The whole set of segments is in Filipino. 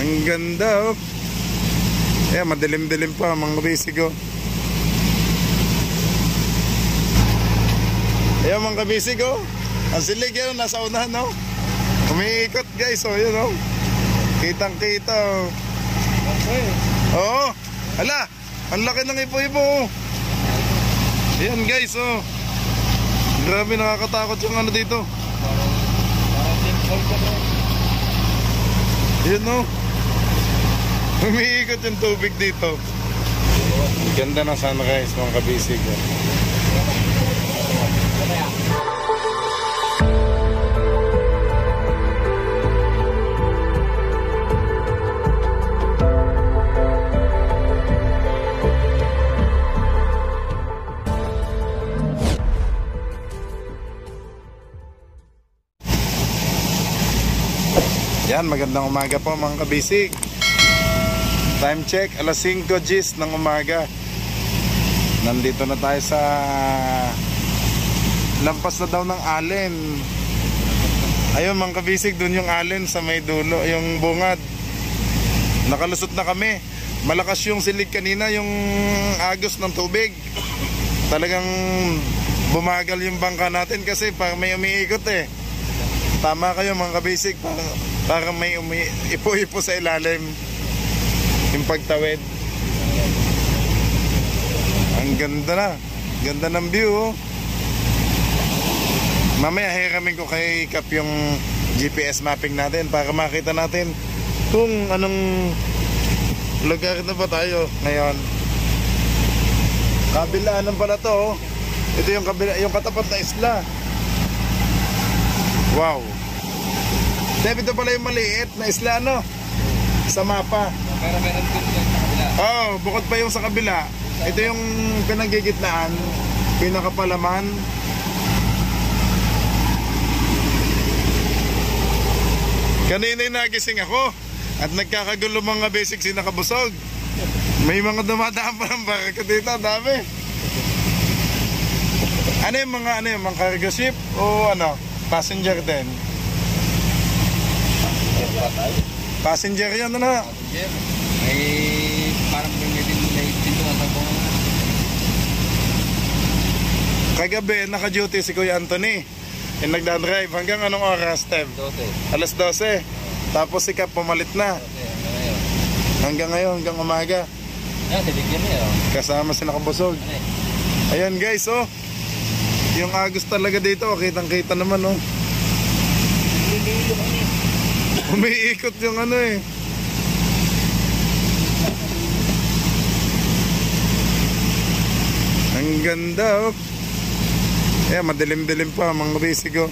Ang ganda, oh. Ayan, madilim-dilim pa mga kabisig, oh. Ayan mga kabisig, oh. Ang silig yun, nasa unahan, oh. Umiikot guys, oh, yun, oh. Kitang-kita, oh. Oo. Hala, ang laki ng ipo-ipo, oh. Ayan guys, oh. Grabe, nakakatakot yung ano dito. Ayan, oh. Umiikot yung tubig dito. Ganda na sunrise mga kabisig, oh. Yan, magandang umaga po mga kabisig. Time check, alas 5 Gs ng umaga. Nandito na tayo sa lampas na daw ng Allen. Ayun mga kabisig, dun yung Allen sa may dulo, yung bungad. Nakalusot na kami. Malakas yung silig kanina, yung agos ng tubig. Talagang bumagal yung bangka natin kasi parang may umiikot eh. Tama kayo mga kabisig, parang may ipo-ipo sa ilalim yung pagtawid. Ang ganda na, ganda ng view, oh. Mamaya hiramin ko kay Kap yung GPS mapping natin para makita natin kung anong lugar na ba tayo ngayon. Kabilaan pala to, oh. Ito yung kabila, yung katapat na isla. Wow. Dahil ito pala yung maliit na isla, no? Sa mapa. Pero meron din yung sa kabila. Oh, bukod pa yung sa kabila. Ito yung pinagigitnaan, pinakapalaman. Kanina nagising ako at nagkakagulo mga basic sinakabusog. May mga dumadaan pa ng barko dito, dami. Ano yung mga cargo ship o ano? Passenger din? Passenger yan, ano? Passenger. May parang may pintuan sa buong. Kagabi, naka-duty si Kuya Anthony. Yung nagdadrive. Hanggang anong oras, Tev? 12. Alas 12. Tapos si Kap pumalit na. Hanggang ngayon, hanggang umaga. Yan, siligyan niya, oh. Kasama si nakabusog. Ayan guys, oh. Yung agos talaga dito, kitang-kita naman, oh. Umiikot yung ano eh. Ang ganda, oh. Ayan, madilim-dilim pa mga basic, oh.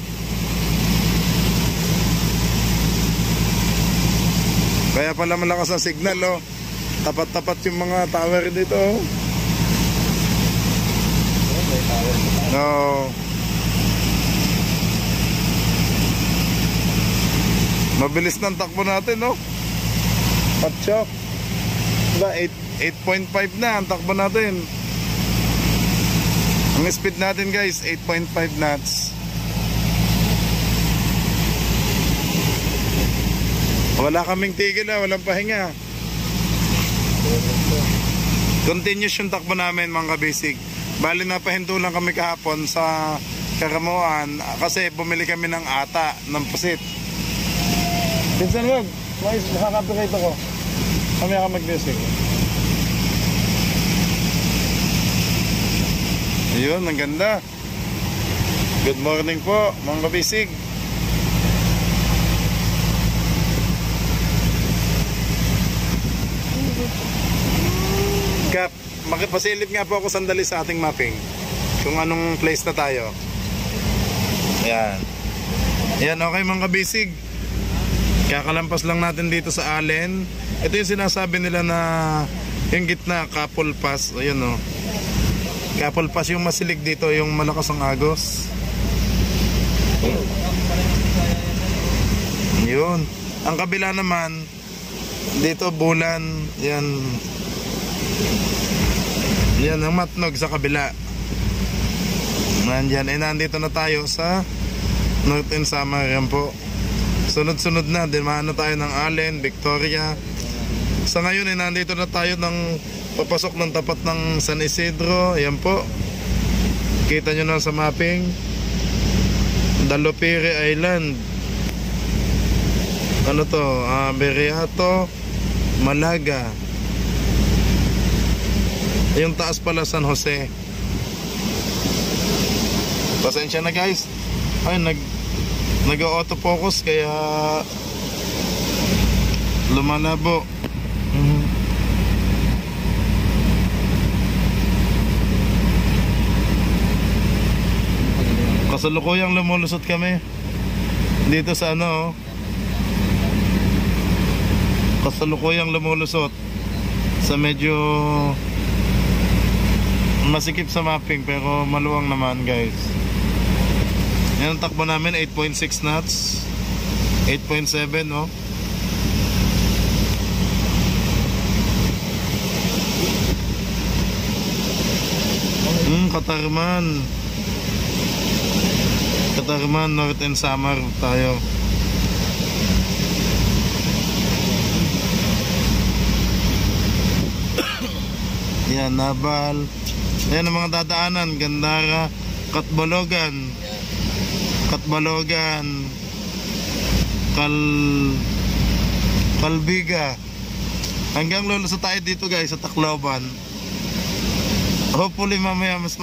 Kaya pala malakas ang signal, oh. Tapat-tapat yung mga tower dito, oh. No. Mabilis ng takbo natin, no? Patsyok. Diba, 8.5 na ang takbo natin. Ang speed natin guys, 8.5 knots. Wala kaming tigil, walang pahinga. Continuous yung takbo namin mga kabisig. Bali napahinto lang kami kahapon sa Karamuan kasi bumili kami ng ata, ng pusit. Pinsan wag, makaka-copyright ako. Kami ako mag-music. Ayun, ang ganda. Good morning po mga kabisig. Kap, makipasilip nga po ako sandali sa ating mapping kung anong place na tayo. Ayan. Ayan, okay mga kabisig. Kakalampas lang natin dito sa Allen. Ito yung sinasabi nila na yung gitna, Couple Pass. Ayan, o. Couple Pass yung masilig dito, yung malakas ang agos. Yun. Ang kabila naman, dito bulan. Yan. Yan ang Matnog sa kabila. Nandyan. Nandito na tayo sa North and Summer. Yan po. Sunod-sunod na, dumaan na tayo ng Allen, Victoria. Sa ngayon ay nandito na tayo ng papasok ng tapat ng San Isidro. Ayan po. Kita nyo na sa mapping. Dalopere Island. Ano to? Beriato, Malaga. Yung taas pala San Jose. Pasensya na guys. Ay, nag-autofocus kaya lumalabo. Kasalukuyang lumulusot kami dito sa ano. Kasalukuyang lumulusot sa medyo masikip sa mapping pero maluwang naman guys. Yan ang takbo namin, 8.6 knots, 8.7 no. Katarman, North and Samar tayo. Yan, Nabal. Yan ang mga dadaanan, Gandara, Katbalogan, Kalbiga. Hanggang lulusot tayo dito guys sa Tacloban. Hopefully mamaya mas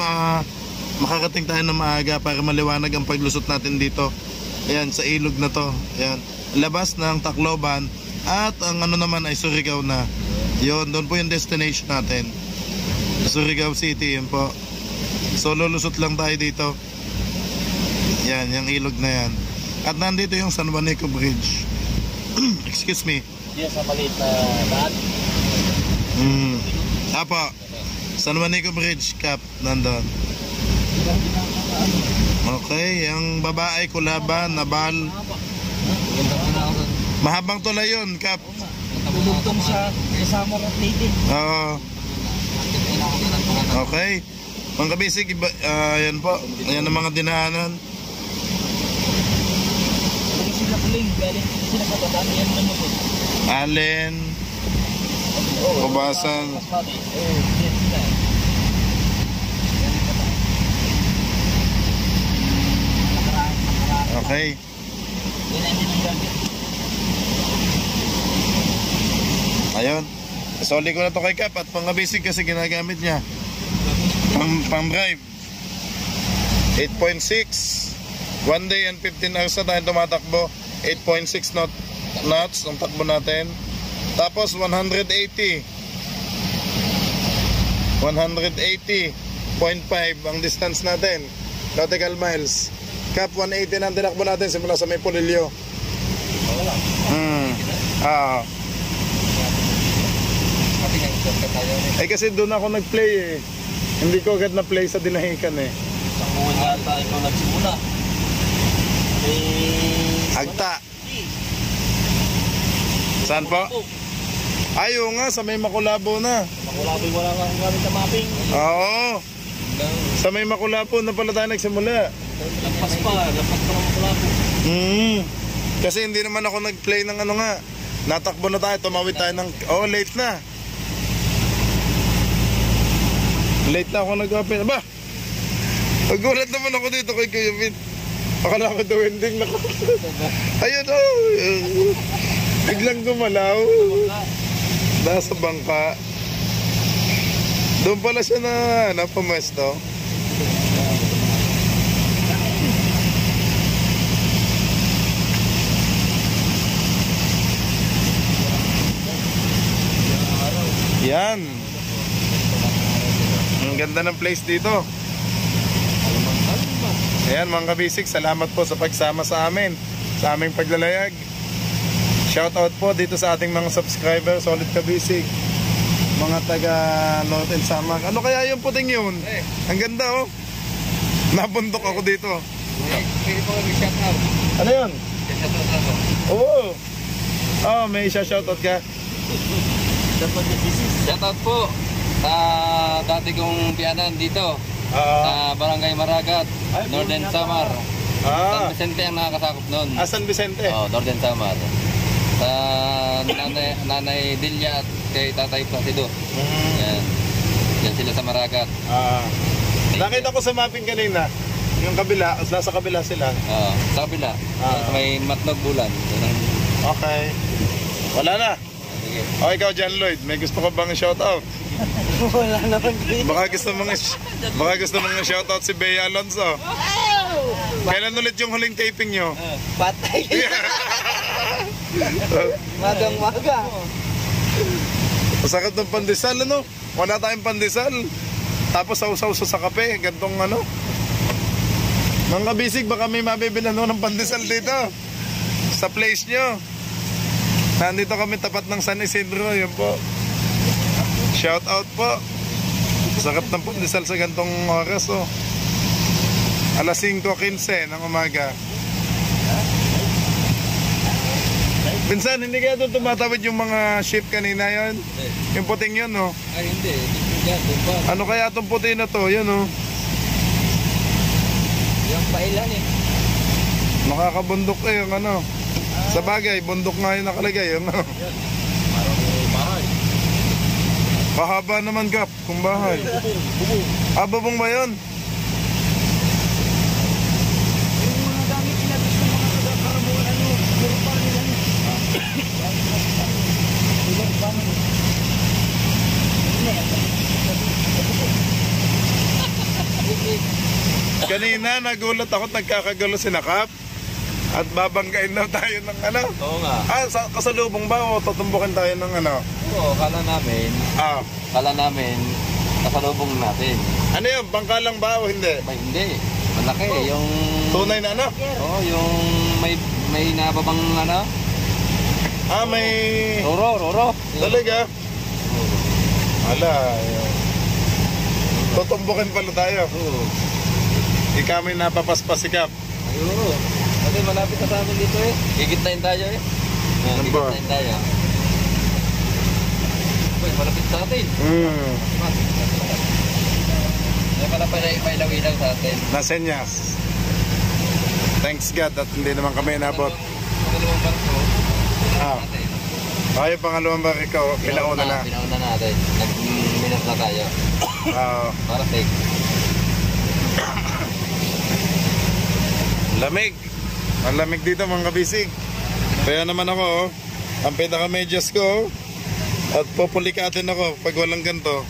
makakating tayo na maaga para maliwanag ang paglusot natin dito. Ayan, sa ilog na to. Ayan, labas ng Tacloban. At ang ano naman ay Surigao na. Yun, doon po yung destination natin, Surigao City, yun po. So lulusot lang tayo dito. Yan, yung ilog na yan. At nandito yung San Juanico Bridge. Excuse me. Yes, sa maliit na daan. Apa, San Juanico Bridge, Cap, nandun. Okay, yung babae Kulaban, Nabal. Mahabang tulay yun, Cap. Lulugtong sa Samar at Leyte. Oo. Okay. Mga kabisig, yan po. Ayan ang mga dinaanan. Sila kuling, galing sila sa bataan. Yan naman po. Allen, Kubasan. Okay. Ayun. Soli ko na to kay Cap at pangabisig kasi ginagamit niya. Pang drive. 8.6. 1 day and 15 hours na tayo tumatakbo. 8.6 knots ang takbo natin. Tapos 180. 180.5 ang distance natin. Nautical miles. Cap 180 na ang tinakbo natin simula sa may Polillo. Eh kasi doon ako nag-play eh. Hindi ko agad na-play sa Dinahican eh. Sa buwan yata ikaw nagsimula. Agta. Saan po? Ayaw nga, sa may Makulabo na. Makulabo wala nga kung gamit na mapping. Oo. Sa may Makulabo na pala tayo nagsimula. Lampas pa ng Makulabo. Kasi hindi naman ako nag-play ng ano nga. Natakbo na tayo, tumawid tayo ng... Oh, late na. Late na ako nag-open. Aba! Nagulat naman ako dito kay Kuya Vin. Akala ko duwending na ko. Ayun o. Biglang gumalaw. Nasa bangka. Doon pala siya na napamesto. Yan. Ang ganda ng place dito. Ayan mga kabisig, salamat po sa pagsama sa amin, sa aming paglalayag. Shoutout po dito sa ating mga subscribers, solid kabisig, mga taga North and Samar. Ano kaya yung puting yun? Ang ganda oh. Nabundok ako dito. Pwede po mag-shoutout. Ano yun? Shoutout ako. Oo. Oh, may shoutout ka? Shoutout po sa dati kong piyanan dito sa Barangay Maragat, Northern Samar. Ah. San Vicente ang nakakasakop nun. San Vicente. Northern Samar. Sa nanay Delia at kay Tatay Placido. Yan. Yan sila sa Maragat. Nakita ko sa mapping kanina, yung kabila, nasa kabila sila. Sa kabila. Sa may Matnog Bulan. Okay. Wala na. Sige. Okay, ikaw John Lloyd, may gusto ka bang shoutout? Wala naman dito. Baka gusto mong shoutout si Bea Alonso. Kailan ulit yung huling taping nyo? Patay. Magang-maga. Masakit ng pandesal, ano? Wala tayong pandesal. Tapos sausaw sa kape, gantong ano. Mga kabisig, baka may mabibilan ng pandesal dito. Sa place nyo. Nandito kami tapat ng San Isidro, yun po. Shout out po. Sakit ng pandesal sa gantong oras, oh. Alas 5:15 ng umaga. Minsan, hindi kaya doon tumatawid yung mga ship kanina yon? Yung puting yun, no? Ay, hindi. Ano kaya itong puti na to? Yun, no? Yung pailan eh. Nakakabundok eh, yung ano. Sa bagay, bundok nga yung nakalagay, yun, no? Bahay. Pahaba naman, Gap, kung bahay. Bubong ba yun? Yung mga gamit nila gusto mga karabuan ano, puro pa nila. Kanina, nagulat ako, nagkakagulo si Nakap. At babanggain na tayo ng ano. Oo nga. Kasalubong ba o tutumbukin tayo ng ano? Oo, kala namin, kasalubong natin. Ano yun? Bangka lang ba o hindi? Ba, hindi. Malaki. Yung... Tunay na ano? Oo, yung may nababang ano? May... Roro. Talaga? Ala, yun. Tutumbukin pala tayo. Oo. Ikaw may napapaspasikap. Ayun. Kasi malapit na sa amin dito eh. Gigitnain tayo eh. Ano ba? Gigitnain tayo. Uy, malapit sa atin. Kaya pala pailawilang sa atin. Nasenyas. Thanks God at hindi naman kami inabot. Pangalawang barko. Natin. Ay, pangalawang ba ikaw? Pinauna na. Pinauna natin. Nag-minute na tayo. Para take. Lamig. Ang lamig dito mga kabisig. Kaya naman ako, oh, ang pinaka-medyas ko, oh, at pupulikatin ako pag walang ganito.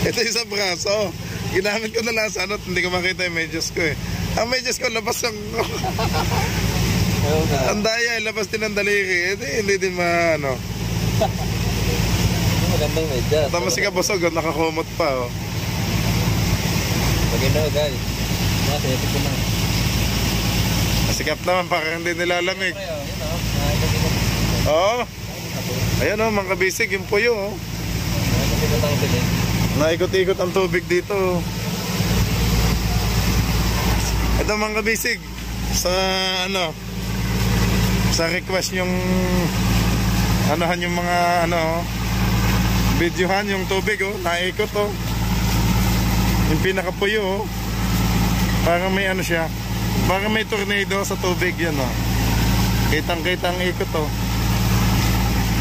Ito yung sa braso. Ginamit ko na lang sa ano, hindi ko makita yung medyas ko eh. Ang medyas ko, labas ang... ang daya, labas din ang daliri. Hindi din ano. Magandang medyas. Tama si Kabusog, nakakumot pa, oh. Maganda guys. Sinipit ko na. Masikap naman, parang hindi nilalamig. Oo. Ayan o, mga kabisig, yung puyo o. Naikot-ikot ang tubig dito. Ito mga kabisig, sa ano, sa request yung anohan yung mga ano, videohan yung tubig o, naikot o. Yung pinakapuyo o. Parang may ano siya, parang may tornado sa tubig yan o. Kitang-kitang ikot o.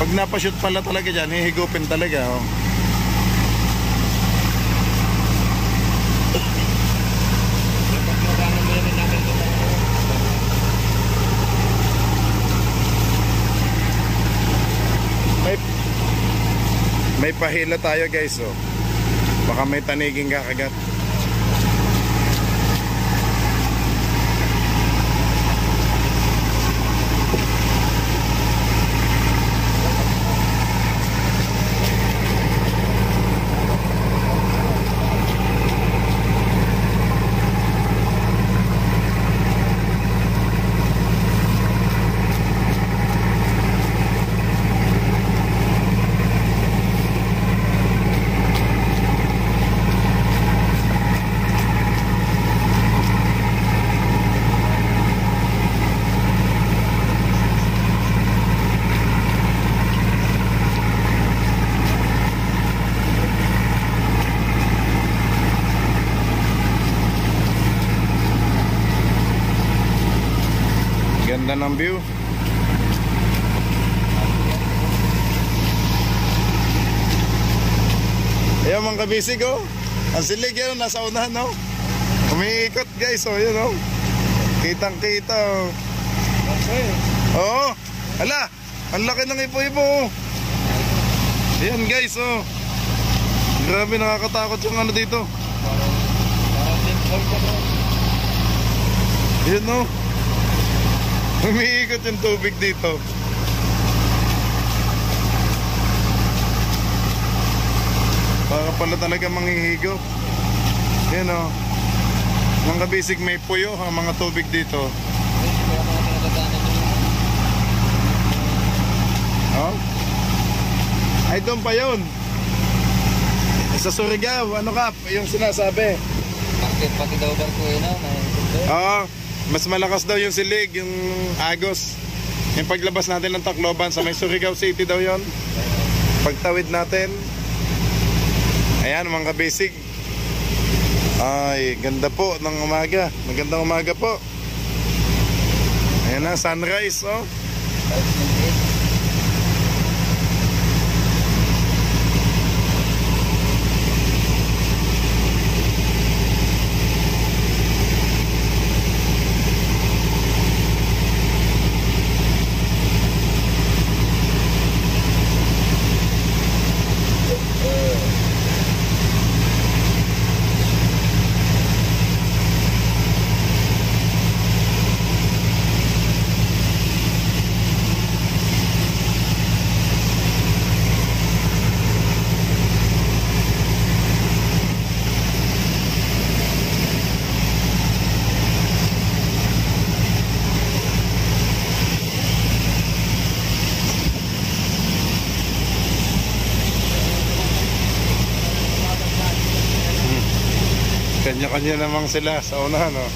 Pag napashoot pala talaga dyan, hihigupin talaga o. May pahila tayo guys o. Baka may taniging kakagat. Ganda ng view. Ayan mga kabisig oh. Ang silig yan, nasa unahan no. Umiikot guys oh, yun oh. Kitang kita oh. Oo. Ala, ang laki ng ipo-ipo oh. Ayan guys oh. Grabe, nakakatakot yung ano dito. Ayan oh. Umiikot yung tubig dito. Para pala talaga manghihigo. Yan o. Mga kabisig, may puyo ang mga tubig dito. Oh? Ay doon pa yun. Sa Surigao, ano ka? Yung sinasabi. Pati daw barko yun Oo. Mas malakas daw yung silig, yung agos. Yung paglabas natin ng Tacloban sa may Surigao City daw yon. Pagtawid natin. Ayan mga kabisig. Ay, ganda po ng umaga. Magandang umaga po. Ayan na, sunrise oh. Kanya-kanya namang sila sa unahan, no?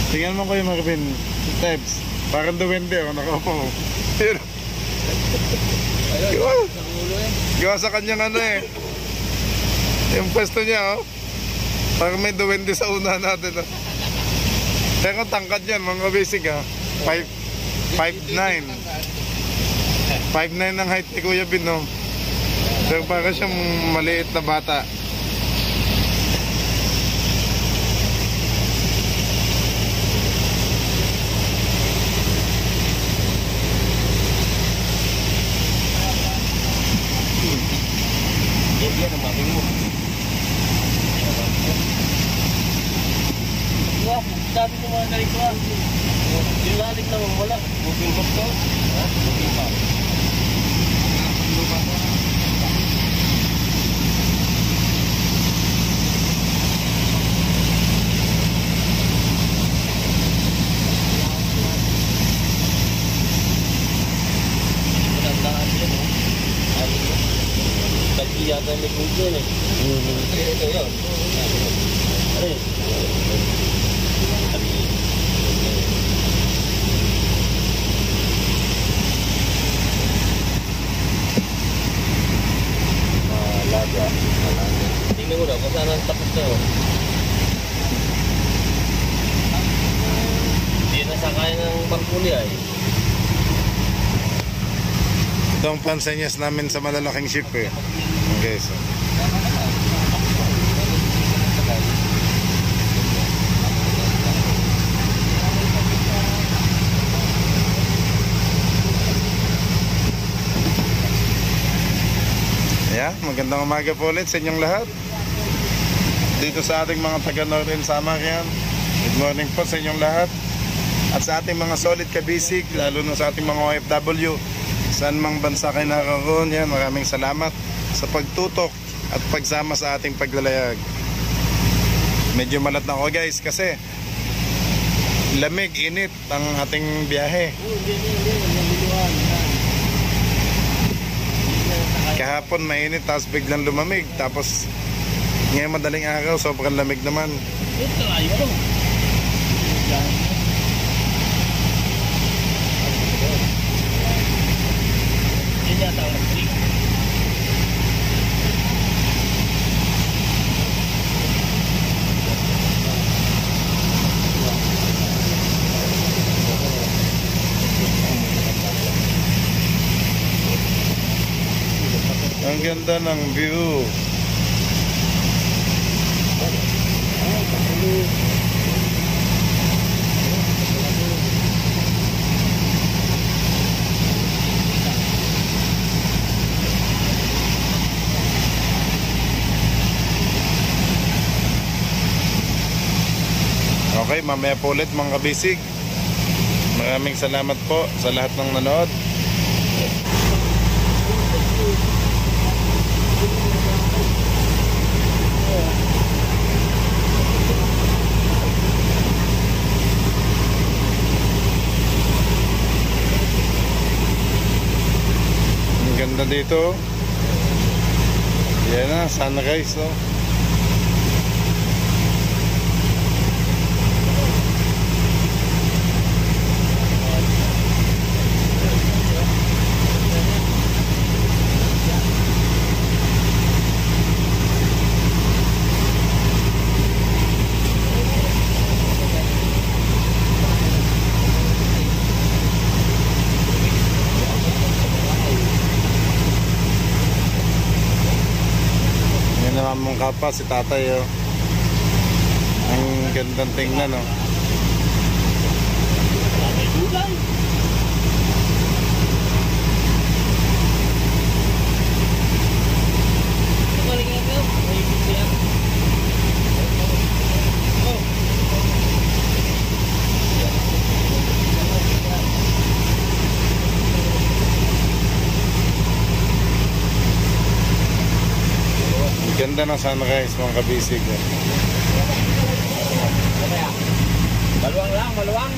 Tingnan mo kayo, Marvin. Types. Parang duwende, oh. Nakaupo. Gawa sa kanyang ano eh. Yung pwesto niya, oh. Parang may duwende sa unahan natin, oh. Pero tangkad yan, mga basic, ah. 5'9". 5'9" ng height ni Kuya Bin, no? Pero parang siyang maliit na bata. Yan ang babing mo. Sabi ko mga ganito ah. Yung lalim na wala. Bubing ko to. Bubing pa. Matandaan yan oh. Tagi yata may kung eh. Ito yun. Ano yun? Malaga. Tingnan mo daw kung saan ang tapos na yun. Hindi na sakay ng barkuli ay. Ito ang pansenyas namin sa malalaking ship eh. Okay, so. Yeah, magandang umaga po ulit sa inyong lahat. Dito sa ating mga taga-Northern Samarian. Good morning po sa inyong lahat. At sa ating mga solid kabisig, lalo na sa ating mga OFW, saan mang bansa kayo nakaroon, yan, maraming salamat sa pagtutok at pagsama sa ating paglalayag. Medyo malat na ako guys kasi lamig, init ang ating biyahe. Kahapon mainit tapos biglang lumamig, tapos ngayon madaling araw sobrang lamig naman. Ito ayaw. Yan yata ang mag-drink. Ang ganda ng view. Okay, mamaya po ulit mga kabisig. Maraming salamat po sa lahat ng nanood. Ang ganda dito. Yan na, sunrise, no? Namang kapa si tatay, oh. Ang gandang tingnan, oh. Ganda ng sunrise mga kabisig. Maluwang lang, maluwang.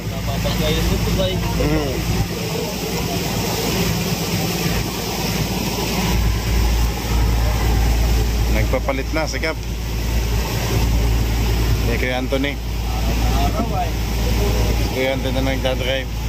Napapagayan mo ito ba? Nagpapalit na, sikap. Kay Anthony. Kuya Anthony na nagdadrive.